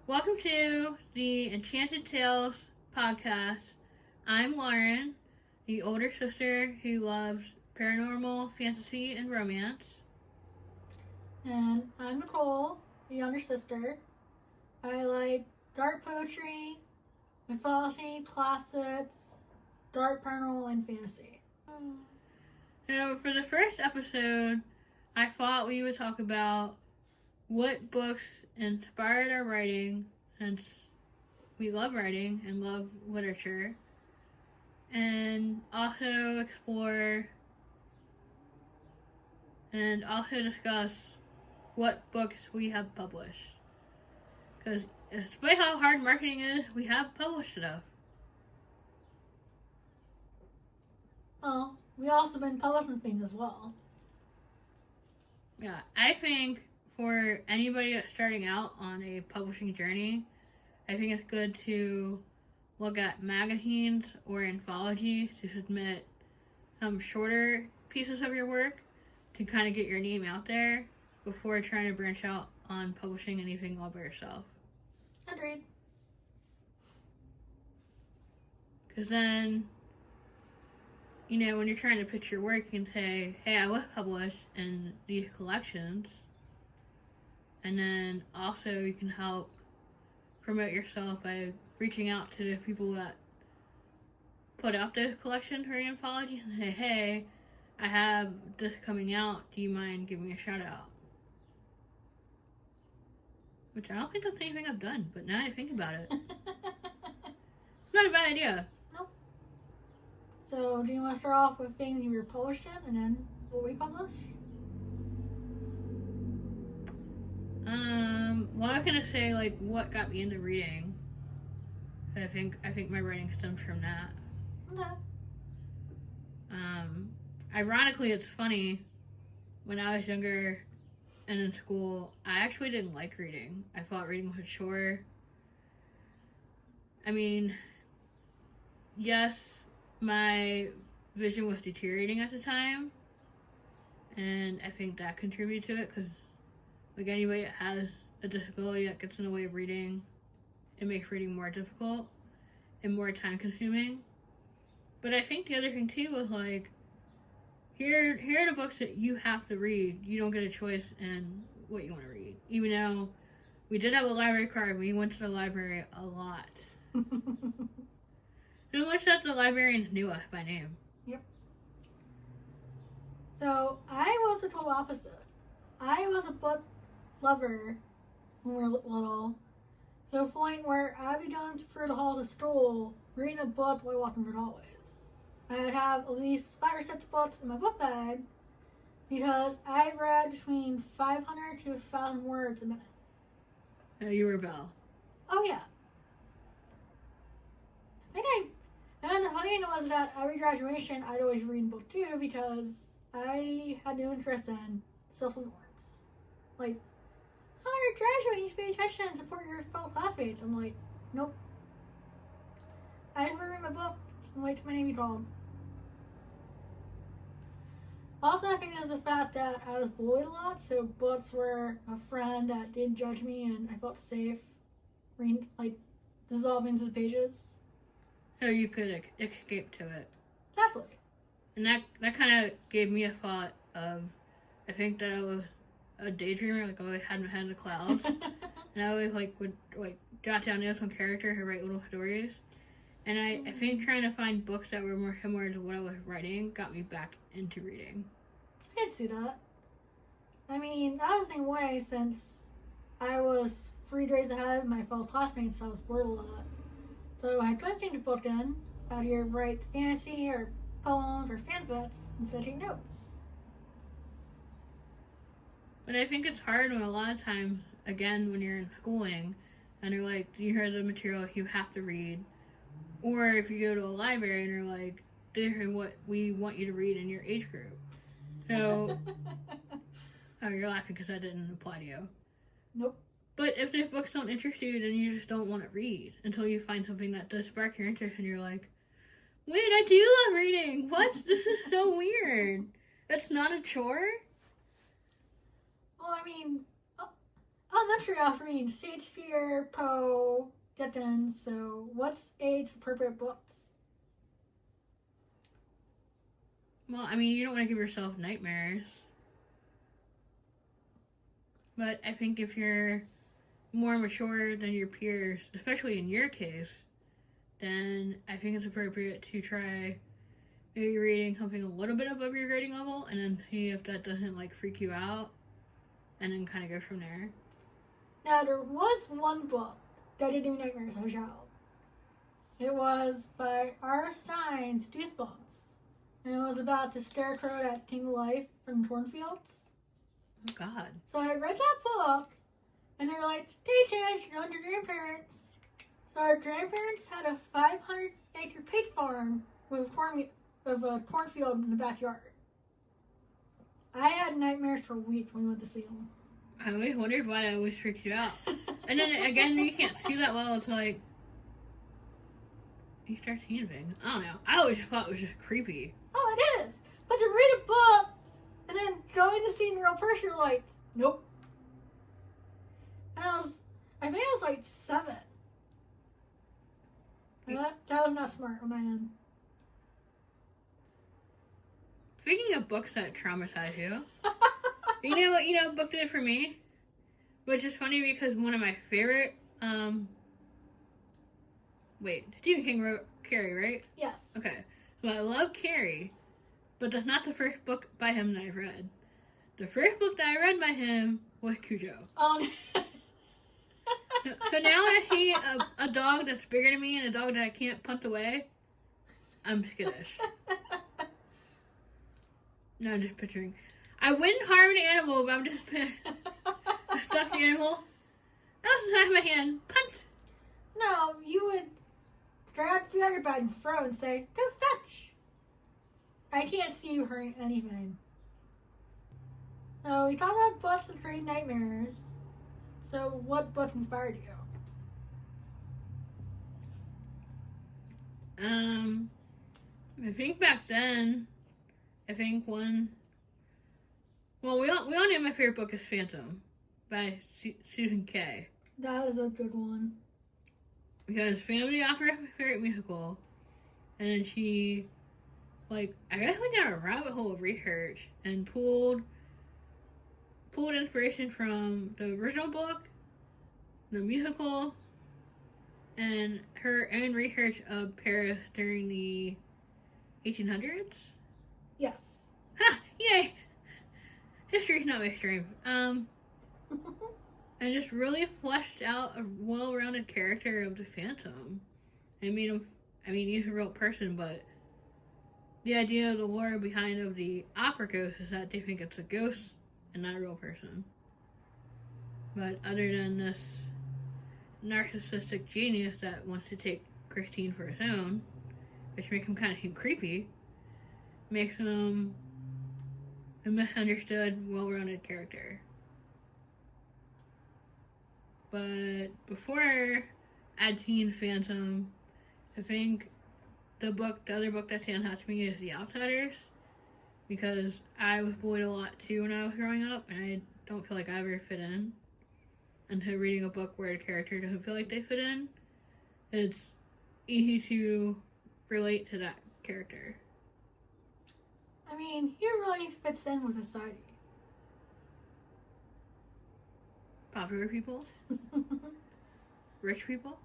Welcome to the Enchanted Tales podcast. I'm Lauren, the older sister who loves paranormal, fantasy, and romance. And I'm Nicole, the younger sister. I like dark poetry, mythology, classics, dark paranormal, and fantasy. So, for the first episode, I thought we would talk about what books inspired our writing, since we love writing and love literature, and also discuss what books we have published. Because despite how hard marketing is, we have published stuff. Well, we also been publishing things as well. Yeah, I think for anybody that's starting out on a publishing journey, I think it's good to look at magazines or anthologies to submit some shorter pieces of your work to kind of get your name out there before trying to branch out on publishing anything all by yourself. Agreed. Because then, when you're trying to pitch your work, you can say, hey, I was published in these collections. And then also you can help promote yourself by reaching out to the people that put out this collection or anthology and say, hey, I have this coming out. Do you mind giving me a shout out? Which I don't think that's anything I've done, but now I think about it, it's not a bad idea. Nope. So, do you want to start off with things you were published in and then what we published? Well, I was gonna say what got me into reading. I think my writing stems from that. Okay. Ironically, it's funny. When I was younger and in school, I actually didn't like reading. I thought reading was a chore. I mean, yes, my vision was deteriorating at the time, and I think that contributed to it because, like anybody that has a disability that gets in the way of reading, it makes reading more difficult and more time consuming. But I think the other thing too was here are the books that you have to read. You don't get a choice in what you want to read. Even though we did have a library card, we went to the library a lot. So much that the librarians knew us by name. Yep. So, I was the total opposite. I was a book lover when we were little, to the point where I'd be going through the halls of school reading a book while walking through the hallways. I'd have at least 5 or 6 books in my book bag because I read between 500 to 1,000 words a minute. You rebel. Oh, yeah. And the funny thing was that every graduation I'd always read a book too because I had no interest in social norms. Like, oh, you're graduating, you should pay attention and support your fellow classmates. I'm like, nope. I just want to read my book and wait till my name be called. Also, I think there's the fact that I was bullied a lot, so books were a friend that didn't judge me and I felt safe reading, dissolving into the pages. So you could escape to it. Exactly. And that kind of gave me a thought of, I think that I was a daydreamer, I always had my head in the clouds. And I always would jot down notes on characters or write little stories. And I think trying to find books that were more similar to what I was writing got me back into reading. I can see that. I mean, I was the same way since I was 3 days ahead of my fellow classmates, so I was bored a lot. So I tried to change the book in, I'd either write fantasy or poems or fanfics instead of taking notes. But I think it's hard when a lot of times, again, when you're in schooling, and they're like, you hear the material you have to read. Or if you go to a library and they're like, this is what we want you to read in your age group. So, oh, you're laughing because that didn't apply to you. Nope. But if these books don't interest you, then you just don't want to read until you find something that does spark your interest and you're like, wait, I do love reading. What? This is so weird. It's not a chore? Well, I mean, elementary, I was reading Shakespeare, Poe, Dickens. So, what's age-appropriate books? Well, I mean, you don't want to give yourself nightmares. But I think if you're more mature than your peers, especially in your case, then I think it's appropriate to try maybe reading something a little bit above your grading level and then see if that doesn't like freak you out and then kind of go from there. Now, there was one book that did give me nightmares as a child. It was by R. Stine Stephen King. And it was about the scarecrow that came to life from the cornfields. Oh, God. So I read that book, and they're like, "Hey, kids, you're your grandparents." So our grandparents had a 500-acre pig farm with a cornfield in the backyard. I had nightmares for weeks when we went to see them. I always wondered why that always freaked you out. And then again, you can't see that well until like you start seeing things. I don't know. I always thought it was just creepy. Oh, it is. But to read a book and then going to see in real person, you're like, nope. And I think I was like 7. And that was not smart on my end. Speaking of books that traumatize you, you know what book did it for me? Which is funny because one of my favorite, Stephen King wrote Carrie, right? Yes. Okay. So I love Carrie, but that's not the first book by him that I've read. The first book that I read by him was Cujo. Oh, So now when I see a dog that's bigger than me and a dog that I can't punt away, I'm skittish. No, I'm just picturing. I wouldn't harm an animal, but I'm just a stuffed animal. That's not my hand. Punt. No, you would grab the other bag and throw and say, "Go fetch." I can't see you hurting anything. So we talked about books that create nightmares. So what books inspired you? I think back then, one. Well, we all know my favorite book is Phantom by Susan Kay. That is a good one. Because Family Opera is my favorite musical. And then she, I guess went down a rabbit hole of research and pulled inspiration from the original book, the musical, and her own research of Paris during the 1800s. Yes. Ha! Yay! History's not my strength. And just really fleshed out a well-rounded character of the Phantom. And made him, he's a real person, but the idea of the lore behind of the opera ghost is that they think it's a ghost and not a real person. But other than this narcissistic genius that wants to take Christine for his own, which makes him kind of seem creepy, makes him a misunderstood, well-rounded character. But before I'd seen Phantom, I think the other book that stands out to me is The Outsiders, because I was bullied a lot too when I was growing up, and I don't feel like I ever fit in. And so reading a book where a character doesn't feel like they fit in, it's easy to relate to that character. He really fits in with society. Popular people? Rich people?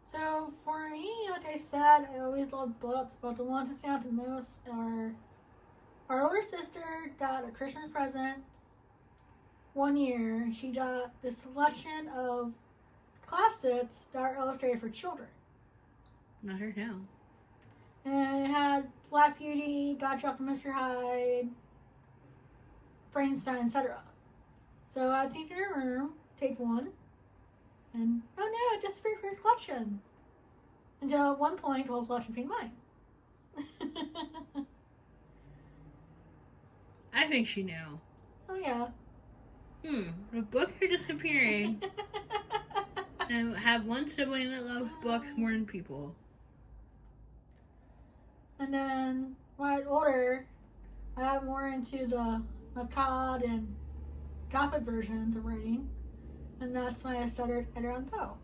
So for me, like I said, I always loved books, but the ones that stand out the most are our older sister got a Christmas present one year, and she got this selection of classics that are illustrated for children. Not her now. And it had Black Beauty, God Dropped Mr. Hyde, Frankenstein, etc. So I'd see it in her room, take one, and oh no, it disappeared from her collection. Until at one point, the whole collection became mine. I think she knew. Oh yeah. The books are disappearing. And I have one sibling that loves books more than people. And then when I got older, I got more into the macabre and gothic versions of writing. And that's when I started Edgar Allan Poe.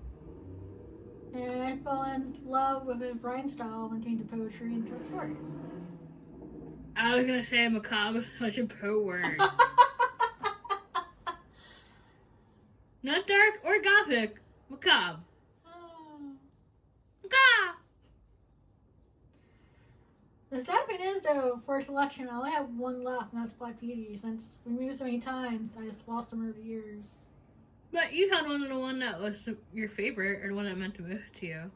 And I fell in love with his writing style when it came to poetry and short stories. I was gonna say macabre is such a Poe word. Not dark or gothic. Macabre. Macabre! The sad thing is, though, for selection, I only have one left, and that's Black Beauty. Since we moved so many times, I just lost them over the years. But you had the one that was your favorite, or the one that meant to move to you.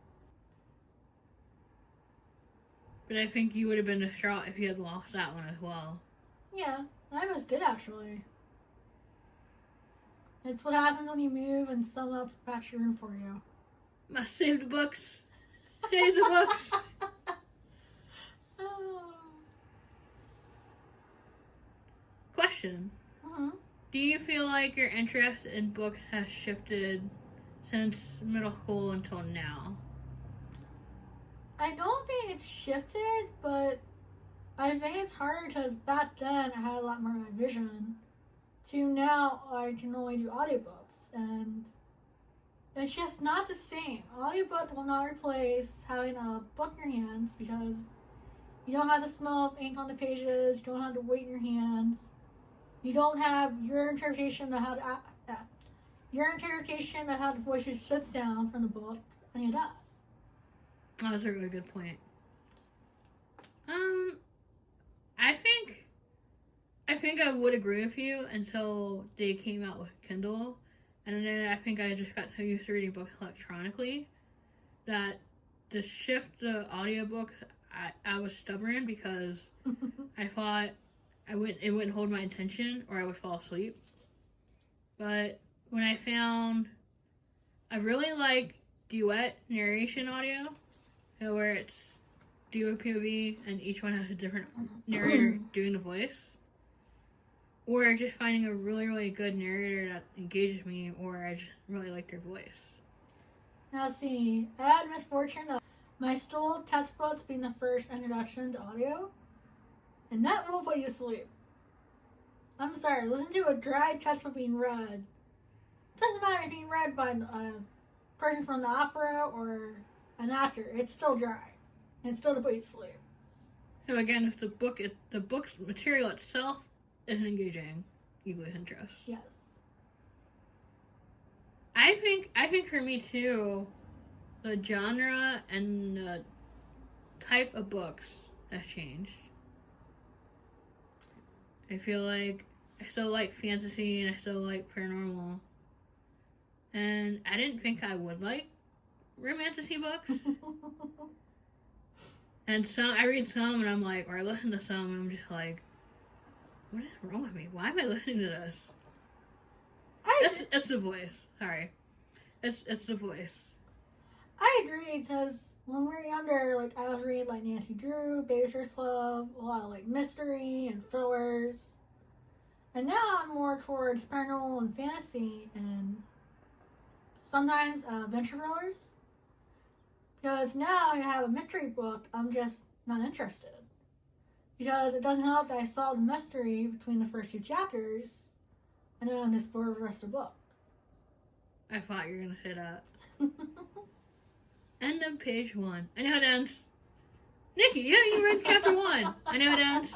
But I think you would have been distraught if you had lost that one as well. Yeah, I almost did, actually. It's what happens when you move and someone else patches your room for you. Must save the books. Save the books. Oh. Question. Uh-huh. Do you feel like your interest in books has shifted since middle school until now? I don't think it's shifted, but I think it's harder because back then I had a lot more of my vision. To now, I can only do audiobooks, and it's just not the same. Audiobook will not replace having a book in your hands because you don't have the smell of ink on the pages, you don't have the weight in your hands, you don't have your interpretation of how the voices should sound from the book, any of that. Oh, that's a really good point. I think I would agree with you until they came out with Kindle, and then I think I just got so used to reading books electronically that to shift the audiobook, I was stubborn because I thought it wouldn't hold my attention or I would fall asleep. But when I really like duet narration audio, where it's duo POV and each one has a different narrator doing the voice, or just finding a really, really good narrator that engages me, or I just really like their voice. Now see, I had the misfortune of my stool textbooks being the first introduction to audio, and that will put you to sleep. I'm sorry, listen to a dry textbook being read. It doesn't matter if it's being read by a person from the opera or an actor, it's still dry. And it's still to put you to sleep. So again, if the book's material itself isn't engaging, you lose interest. Yes. I think for me too, the genre and the type of books has changed. I feel like I still like fantasy and I still like paranormal. And I didn't think I would like romantasy books. And I read some and I'm like, or I listen to some and I'm just like, what is wrong with me? Why am I listening to this? It's the voice. Sorry. It's the voice. I agree, because when we were younger, like, I was reading, like, Nancy Drew, Baby's First Love, a lot of, like, mystery and thrillers. And now I'm more towards paranormal and fantasy and sometimes adventure thrillers. Because now I have a mystery book, I'm just not interested. Because it doesn't help that I solved the mystery between the first 2 chapters, and then I'm just bored with the rest of the book. I thought you were going to say that. End of page 1. I know how it ends. Nikki, you haven't even read chapter 1. I know it ends.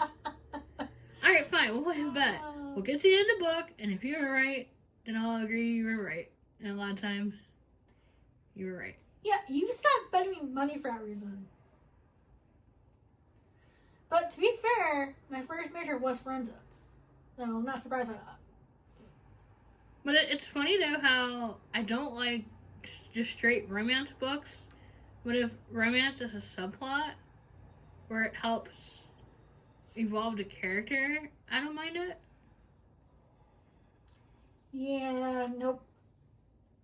Alright, fine, we'll play a bet. We'll get to the end of the book, and if you were right, then I'll agree you were right. And a lot of times, you were right. Yeah, you stopped betting me money for that reason. But to be fair, my first major was forensics. So I'm not surprised by that. But it's funny though how I don't like just straight romance books. But if romance is a subplot where it helps evolve the character, I don't mind it. Yeah, nope.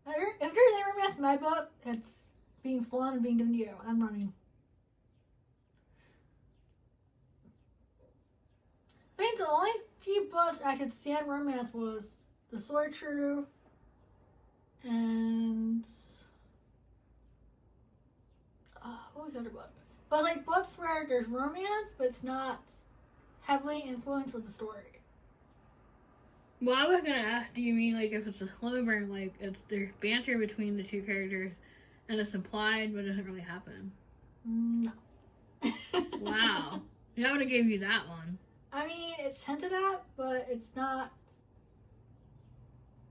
If there's a romance in my book, it's being fun and being given to you. I'm running. I think the only few books I could stand romance was The Sword of Truth and what was the other book? But like books where there's romance, but it's not heavily influenced with the story. Well, I was gonna ask, do you mean like if it's a slow burn, like there's banter between the two characters, and it's implied, but it doesn't really happen? No. Wow, I would have gave you that one. I mean, it's hinted at, but it's not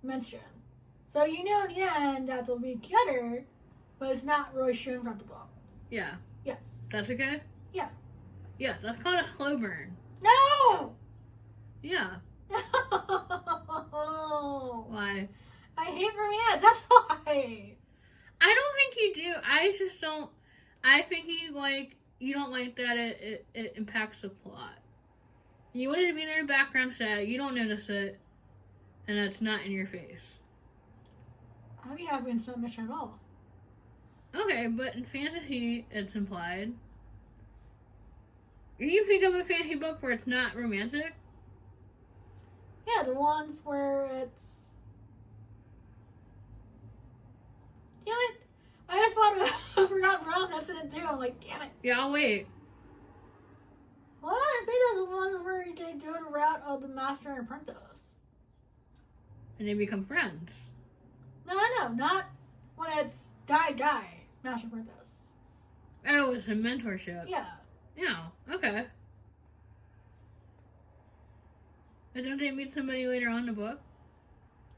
mentioned. So you know in the end that they'll be together, but it's not really shown throughout the book. Yeah. Yes. That's okay? Yeah. Yes, that's called a slow burn. No! Yeah. No! Why? I hate romance, that's why! I don't think you do. I just don't. I think you don't like that it impacts the plot. You want it to be there in the background set, you don't notice it, and it's not in your face. I mean, I haven't spent much at all. Okay, but in fantasy, it's implied. You think of a fantasy book where it's not romantic? Yeah, the ones where it's... Damn it! I just thought I forgot Brown that's in it too. I'm like, damn it. Yeah, I'll wait. Well, I think there's the ones where they do the route of the master and apprentice. And they become friends. No, not when it's die, master apprentice. Oh, it's a mentorship. Yeah. Yeah, okay. But don't they meet somebody later on in the book?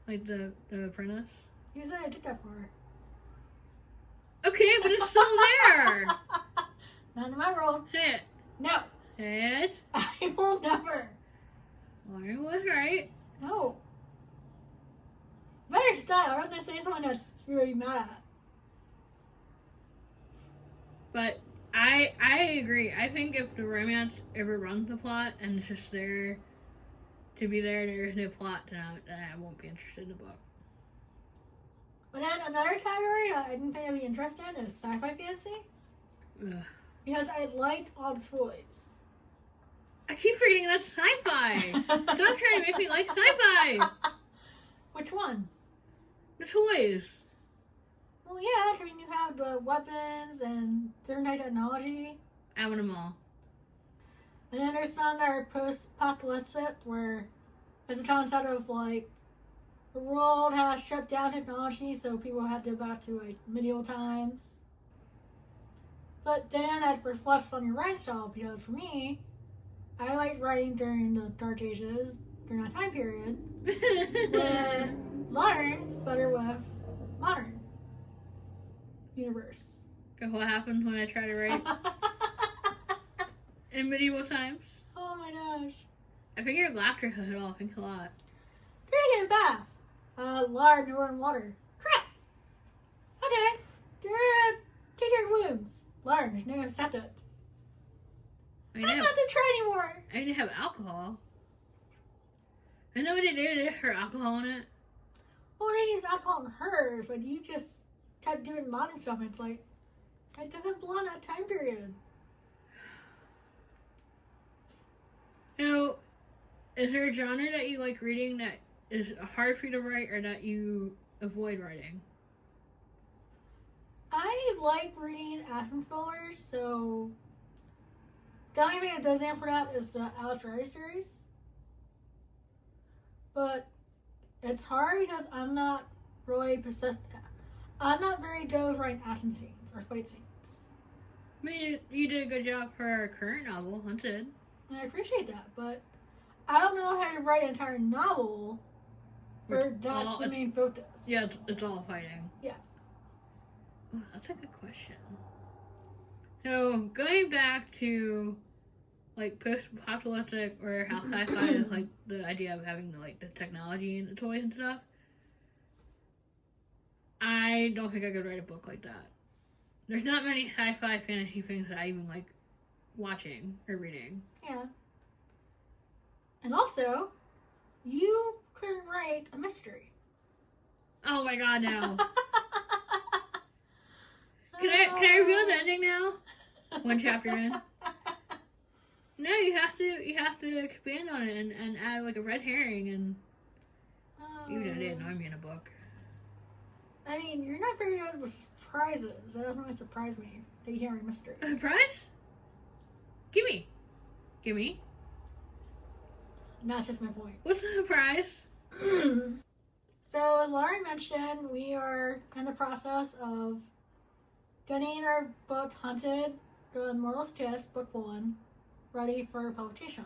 Like the apprentice? You said I did that for her. Okay, but it's still there! Not in my world. Say it. No. Say it. I will never. Lauren was right. No. Better style. I'm gonna say something that's really mad at. But I agree. I think if the romance ever runs the plot and it's just there to be there, there is no plot, then I won't be interested in the book. But then another category that I didn't think I'd be interested in is sci-fi fantasy. Ugh. Because I liked all the toys. I keep forgetting that's sci-fi. Stop trying to make me like sci-fi. Which one? The toys. Well, yeah, I mean, you have the weapons and different type of technology. I want them all. And then there's some that are post-apocalyptic, where it's a concept of, like, the world has shut down technology, so people have to go back to, like, medieval times. But then that reflects on your writing style, because for me, I like writing during the Dark Ages, during that time period. When Lauren's better with modern universe. What happened when I try to write in medieval times? Oh my gosh. I think your laughter hit it all. Thanks a lot. They're gonna get a bath. Lauren, no in water. Crap! Okay. They're gonna take their wounds. Lauren, there's no septic. I'm not to try anymore. I didn't have alcohol. I know what they do. They pour alcohol in it. Well, they use alcohol in hers, but you just kept doing modern stuff, and it's like, I didn't belong that time period. Now, is there a genre that you like reading that is hard for you to write or that you avoid writing? I like reading action thrillers, so the only thing that does stand for that is the Alex Riley series. But it's hard because I'm not really I'm not very good with writing action scenes or fight scenes. I mean, you did a good job for our current novel, Hunted. And I appreciate that, but I don't know how to write an entire novel where that's the main focus. Yeah, it's all fighting. Yeah. Oh, that's a good question. So, going back to like post-apocalyptic or how sci-fi is like the idea of having the technology and the toys and stuff. I don't think I could write a book like that. There's not many sci-fi fantasy things that I even like watching or reading. Yeah. And also, you couldn't write a mystery. Oh my god, no. Can I reveal the ending now? One chapter in. No, you have to expand on it and add like a red herring and even though they annoy me in a book. I mean, you're not very good with surprises. That doesn't really surprise me that you can't write mystery. A surprise? Gimme. And that's just my point. What's the surprise? So, as Lauren mentioned, we are in the process of getting our book Hunted, The Immortal's Kiss, Book 1, ready for publication.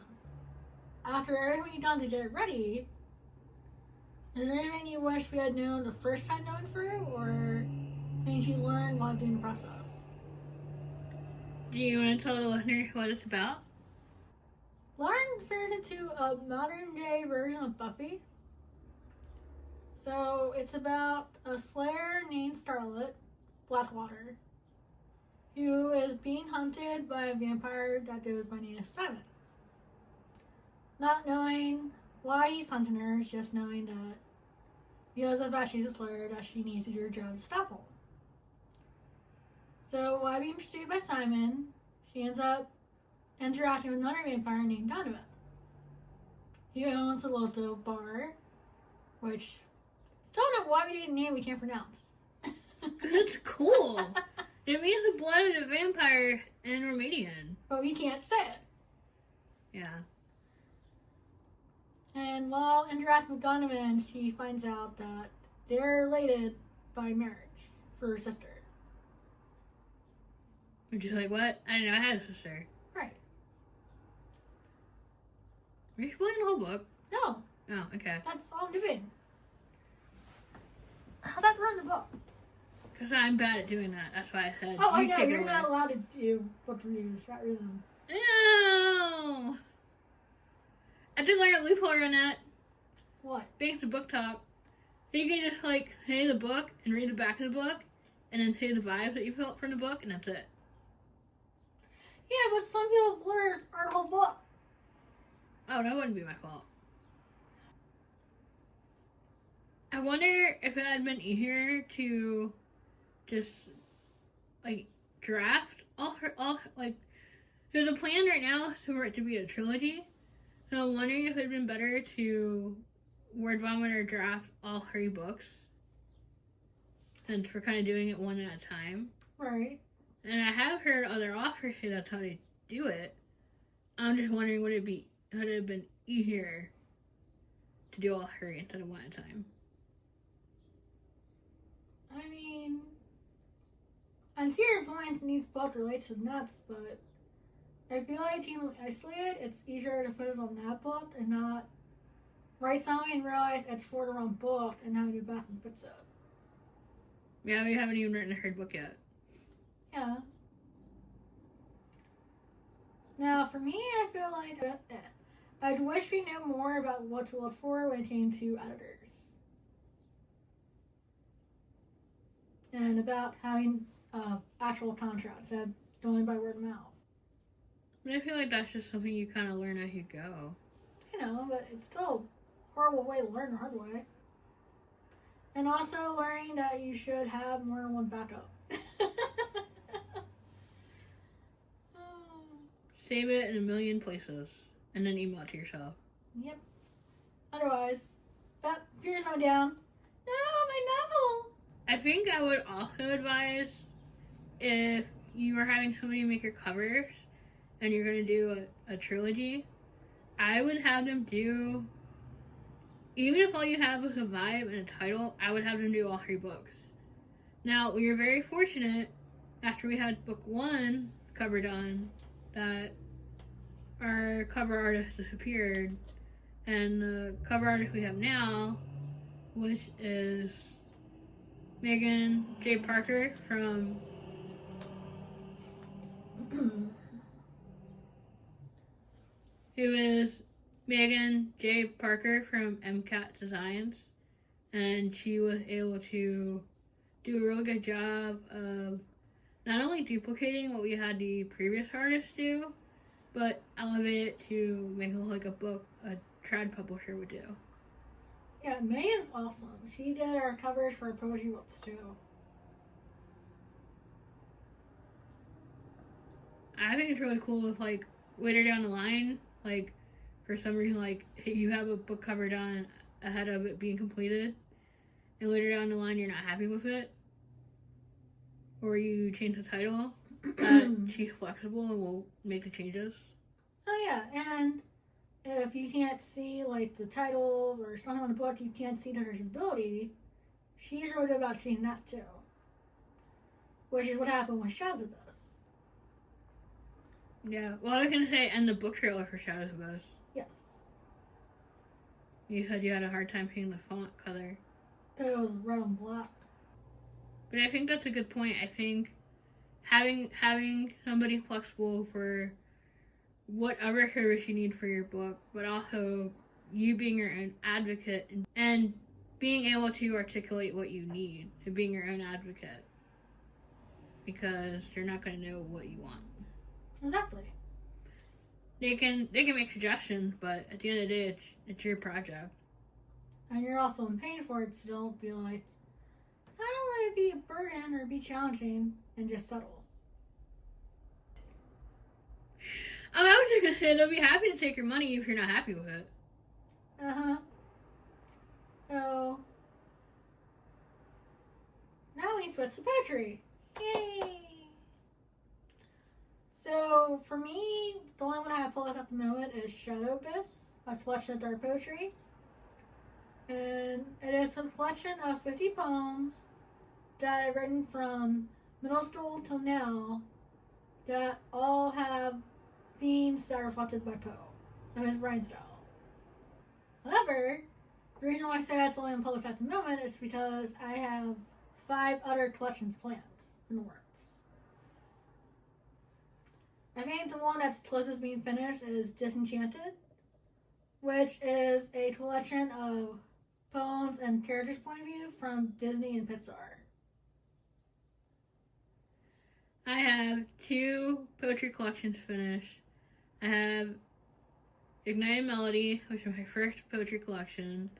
After everything we've done to get it ready, is there anything you wish we had known the first time going through, or things you learned while doing the process? Do you want to tell the listener what it's about? Lauren turns into a modern day version of Buffy. So it's about a slayer named Starlet Blackwater, who is being hunted by a vampire that goes by name of Simon. Not knowing why he's hunting her, just knowing that because of that she's a slayer, that she needs to do her job to stop him. So while being pursued by Simon, she ends up interacting with another vampire named Donovan. He owns a local bar, which still don't know why we didn't name we can't pronounce. That's cool. It means the blood of the vampire in Romanian. But we can't say it. Yeah. And while interacting with Donovan, she finds out that they're related by marriage for her sister. And she's like, what? I didn't know I had a sister. Right. Are you spoiling the whole book? No, Oh, okay. that's all I'm doing. How's that ruin the book? Because I'm bad at doing that. That's why I said Oh, I you know, take it you're away. not allowed to do book reviews for that reason. Ew! I did learn a loophole on that. What? Thanks to book talk. You can just like say the book and read the back of the book, and then say the vibes that you felt from the book, and that's it. Yeah, but some people blur our whole book. Oh, that wouldn't be my fault. I wonder if it had been easier to just like draft all like. There's a plan right now for it to be a trilogy, so I'm wondering if it'd been better to word vomit or draft all 3 books, since we're kind of doing it one at a time. Right. And I have heard other authors say that's how they do it. I'm just wondering would it have been easier to do all 3 instead of one at a time? I mean, I see your point in these book relates to nuts, but I feel like Team Isolated, it's easier to focus on that book and not write something and realize it's for the wrong book and have to go back and fix it. Yeah, we haven't even written a 3rd book yet. Yeah. Now, for me, I feel like I'd wish we knew more about what to look for when it came to editors. And about having actual contracts that only by word of mouth. But I feel like that's just something you kind of learn as you go. I know, but it's still a horrible way to learn the hard way. And also learning that you should have more than one backup. Save it in a million places, and then email it to yourself. Yep. Otherwise, here's no down. No, my novel! I think I would also advise if you are having somebody make your covers and you're going to do a trilogy, I would have them do, even if all you have is a vibe and a title, I would have them do all 3 books. Now, we were very fortunate after we had book 1 cover done that our cover artist disappeared, and the cover artist we have now, which is Megan J. Parker from who is Megan J. Parker from MCAT Designs, and she was able to do a really good job of not only duplicating what we had the previous artist do, but elevate it to make it look like a book a trad publisher would do. Yeah, Megan's awesome. She did our covers for our poetry books too. I think it's really cool if, like, later down the line, like, for some reason, like, you have a book cover done ahead of it being completed, and later down the line you're not happy with it, or you change the title, that she's flexible and will make the changes. Oh yeah, and if you can't see like the title or something on the book, you can't see the disability. She's really good about changing that too, which is what happened with Shadows of Us. Yeah. Well, I was gonna say, and the book trailer for Shadows of Us. Yes. You said you had a hard time picking the font color. It was red and black. But I think that's a good point. I think having somebody flexible for whatever service you need for your book, but also you being your own advocate and being able to articulate what you need to being your own advocate, because they're not going to know what you want. Exactly. They can make suggestions, but at the end of the day, it's your project. And you're also in pain for it, so don't be like, I don't want to be a burden or be challenging, and just settle. I was just going to say, they'll be happy to take your money if you're not happy with it. Uh-huh. So, now we switch to poetry. Yay! So, for me, the only one I have published at the moment is Shadow Abyss. That's a collection of dark poetry. And it is a collection of 50 poems that I've written from middle school till now that all have themes that are reflected by Poe. So his writing style. However, the reason why I say that's only unpublished at the moment is because I have 5 other collections planned in the works. I think the one that's closest to being finished is Disenchanted, which is a collection of poems and characters' point of view from Disney and Pixar. I have 2 poetry collections finished. I have Ignited Melody, which is my first poetry collection,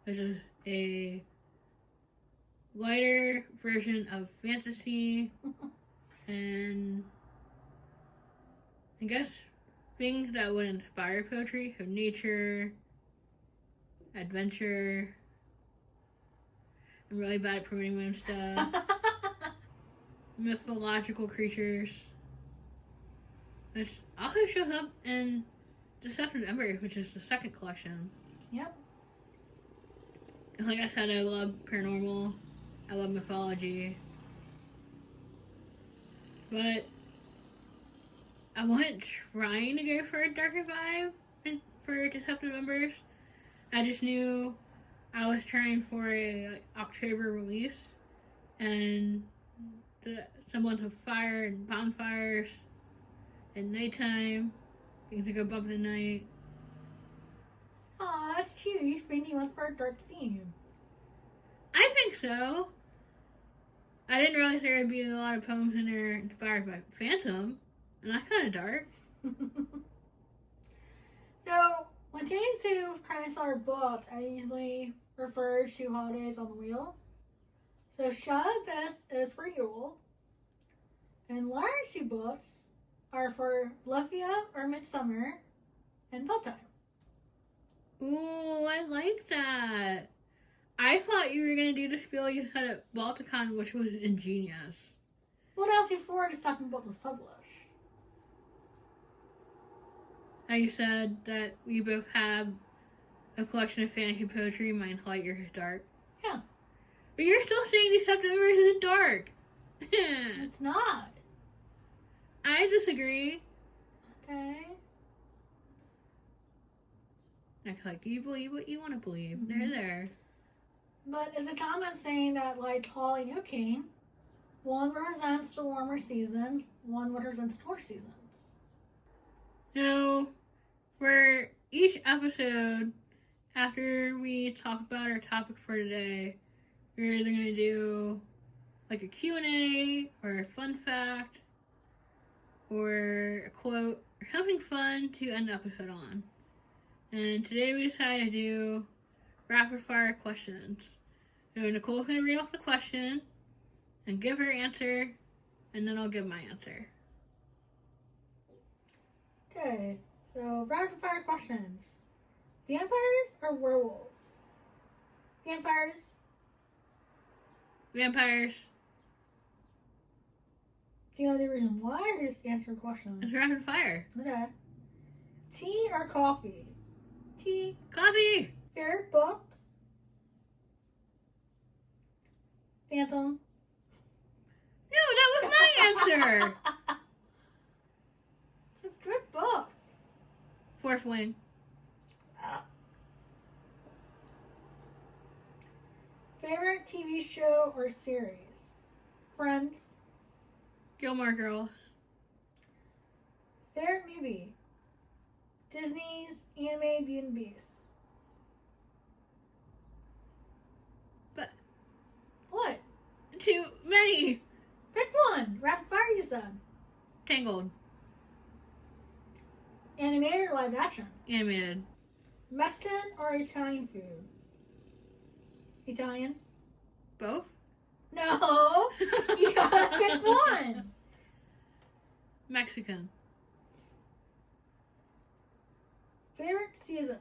which is a lighter version of fantasy and I guess things that would inspire poetry, so nature, adventure. I'm really bad at promoting my own stuff. Mythological creatures. Which also shows up in The Stuff in Ember, which is the second collection. Yep. And like I said, I love paranormal. I love mythology. But I wasn't trying to go for a darker vibe for Deceptive Numbers. I just knew I was trying for a October release, and the semblance of fire and bonfires at nighttime, things that go bump in the night. Aw, that's cute. You think you went for a dark theme. I think so. I didn't realize there would be a lot of poems in there inspired by Phantom, and that's kind of dark. So, when taking to Crime books, I usually refer to holidays on the wheel. So, Shadow Abyss is for Yule, and Lauren's 2 books are for Lufia or Midsummer and Bedtime. Ooh, I like that. I thought you were going to do the spiel you had at Balticon, which was ingenious. Well, that was before the second book was published. And you said that we both have a collection of fantasy poetry, mine's light, yours is dark. Yeah. But you're still saying Deceptive Numbers is dark. It's not. I disagree. Okay. Like, you believe what you want to believe. Mm-hmm. They're there. But is a comment saying that, like Holly and King, one represents the warmer seasons, one represents the colder seasons. So, for each episode, after we talk about our topic for today, we're either going to do like a Q&A or a fun fact or a quote or something fun to end the episode on. And today we decided to do rapid fire questions. So Nicole's going to read off the question and give her answer, and then I'll give my answer. Okay, so rapid fire questions. Vampires or werewolves? Vampires. Vampires. Do you know the reason why, or just answer the question? It's rapid fire. Okay. Tea or coffee? Tea. Coffee. Favorite book? Phantom. No, that was my answer. It's a good book. Fourth Wing. Favorite TV show or series? Friends. Gilmore Girls. Favorite movie? Disney's Animated Beauty and the Beast. But What? too many. Pick one. Rapid fire, you said. Tangled. Animated or live action? Animated. Mexican or Italian food? Italian? Both? No. You gotta pick one. Mexican. Favorite season?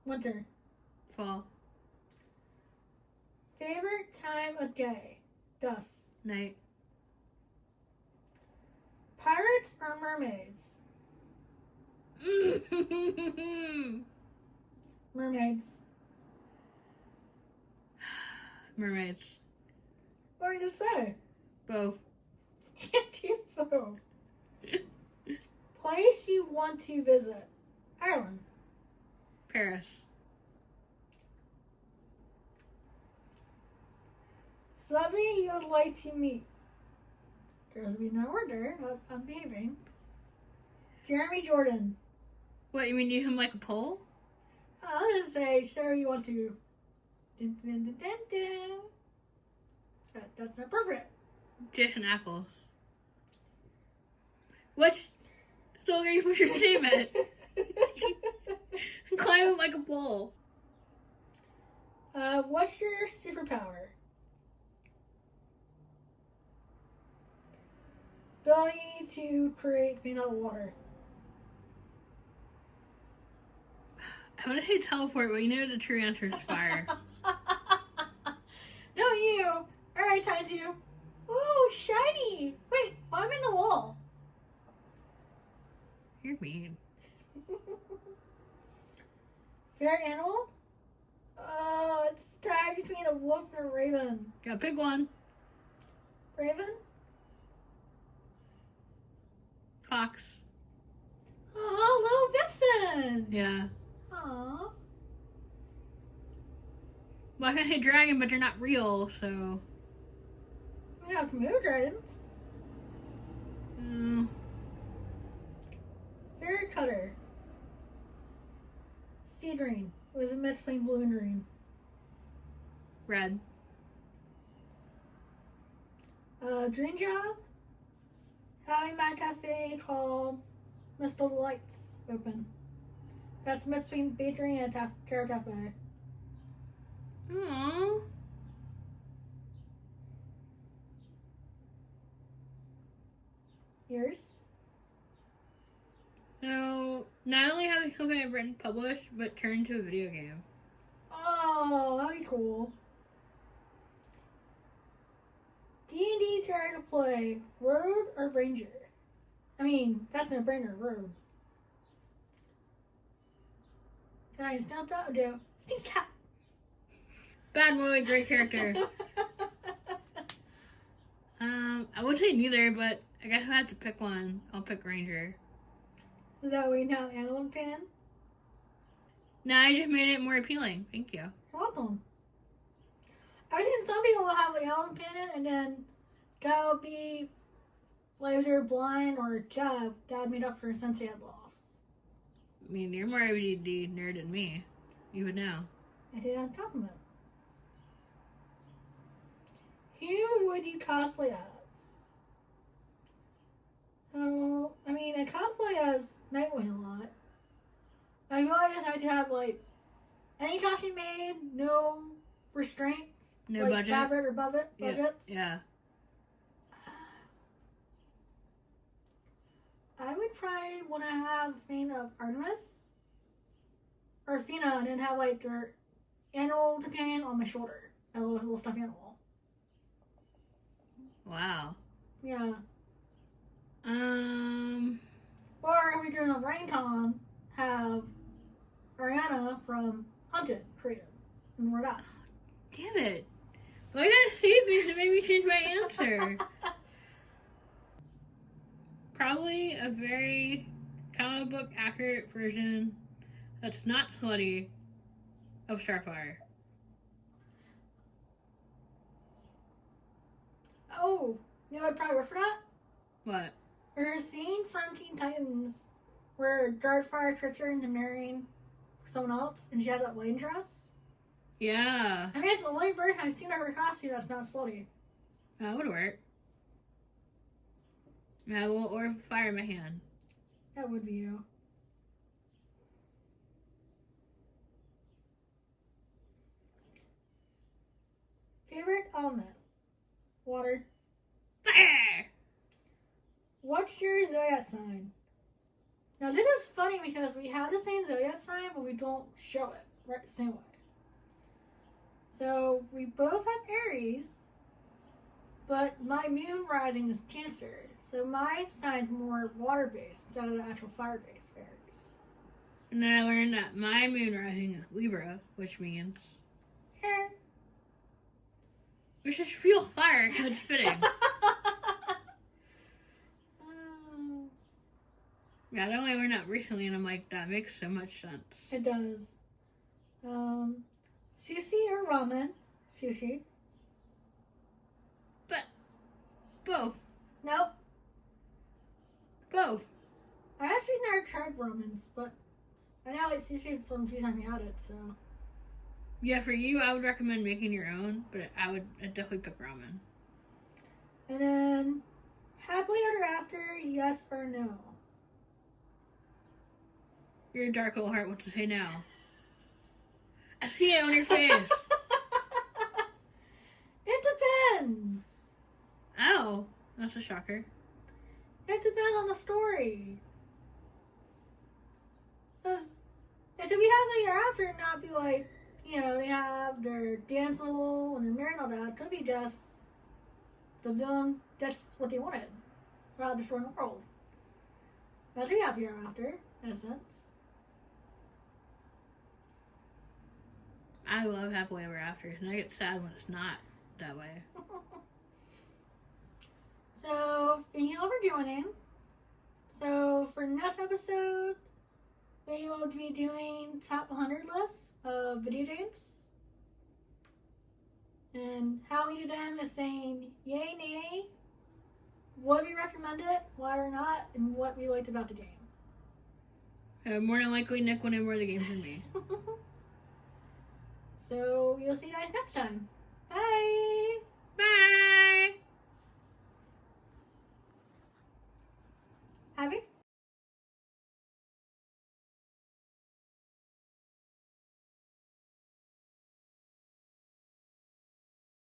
Winter. Fall. Favorite time of day? Dusk. Night. Pirates or mermaids? Mermaids. Mermaids. What are you gonna say? Both. Can't do both. Place you want to visit? Ireland. Paris. Celebrity you would like to meet? There's be no order, but I'm behaving. Jeremy Jordan. What, you mean use him like a pole? I was gonna say, sure, you want to. Dun, dun, dun, dun, dun. That's not perfect. Jason Ackles. Which song are you pushing your statement? Climb him like a pole. What's your superpower? Ability to create things out of water. I want to say teleport, but you know the true answer is fire. No, you. All right, time to. Oh, shiny. Wait, I'm in the wall. You're mean. Favorite animal? It's tied between a wolf and a raven. Gotta pick one. Raven? Fox. Oh, little Vixen. Yeah. Aw. Well, I can say dragon, but they're not real, so. We got some moon dragons. Favorite color? Sea green. It was a mix between blue and green. Red. Dream job? Having my cafe called Mr. Lights open. That's mixed between bakery and a carrot cafe. Aww. Yours? So, not only having something I've written published, but turned into a video game. Oh, that'd be cool. D&D try to play Road or Ranger? I mean, that's no brainer, Road. Guys, don't do. Steve Cat. Bad movie, great character. I would say neither, but I guess if I have to pick one, I'll pick Ranger. Is that what you have animal companion? No, I just made it more appealing. Thank you. You're welcome. I think some people will have the animal companion and then that'll be like if they're blind or deaf, that made up for a sense they had lost. I mean, you're more ADD nerd than me. You would know. I did on top of it. Who would you cosplay as? Oh, I mean, I cosplay as Nightwing a lot. I feel like I just had to have, like, any costume made, no restraint. No like budget. Fabric or budgets. Yeah. I would probably want to have a thing of Artemis. Or Athena and then have, like, their animal companion on my shoulder. A little stuffed animal. Wow. Yeah. Um. Or if we're doing a Raincon, have Ariana from Hunted created. And we're not. Damn it. Why you gotta save me to make me change my answer? Probably a very comic book accurate version that's not slutty of Starfire. Oh, you know what probably worked for that? What? There's a scene from Teen Titans where Darkfire tricks her into marrying someone else and she has that wedding dress. Yeah. I mean, it's the only version I've seen of her costume that's not slutty. That would work. I will or fire in my hand. That would be you. Favorite element? Water. Fire! What's your zodiac sign? Now this is funny because we have the same zodiac sign, but we don't show it right the same way. So we both have Aries, but my moon rising is Cancer. So my sign's more water-based instead of the actual fire-based Aries. And then I learned that my moon rising is Libra, which means... We should feel fire, so it's fitting. Yeah, I only learned that recently, and I'm like, that makes so much sense. It does. Sushi or ramen? Sushi. But, both. Nope. Both. I actually never tried ramens, but I know like sushi from the few times we had it, so. Yeah, for you, I would recommend making your own, but I'd definitely pick ramen. And then, happily ever after, yes or no? Your dark little heart wants to say no. I see it on your face. It depends. Oh, that's a shocker. It depends on the story. Because it should be happily ever after and not be like, you know, they have their dance level and they're married and all that. It could be just the villain, that's what they wanted. Rather destroying the world. That should be happy ever after, in a sense. I love happily ever after, and I get sad when it's not that way. So, thank you all for joining. So, for next episode, we will be doing top 100 lists of video games. And how we do them is saying yay, nay, what we recommended, why or not, and what we liked about the game. More than likely, Nick will know more of the games than me. So, we'll see you guys next time. Bye! Bye! Abby?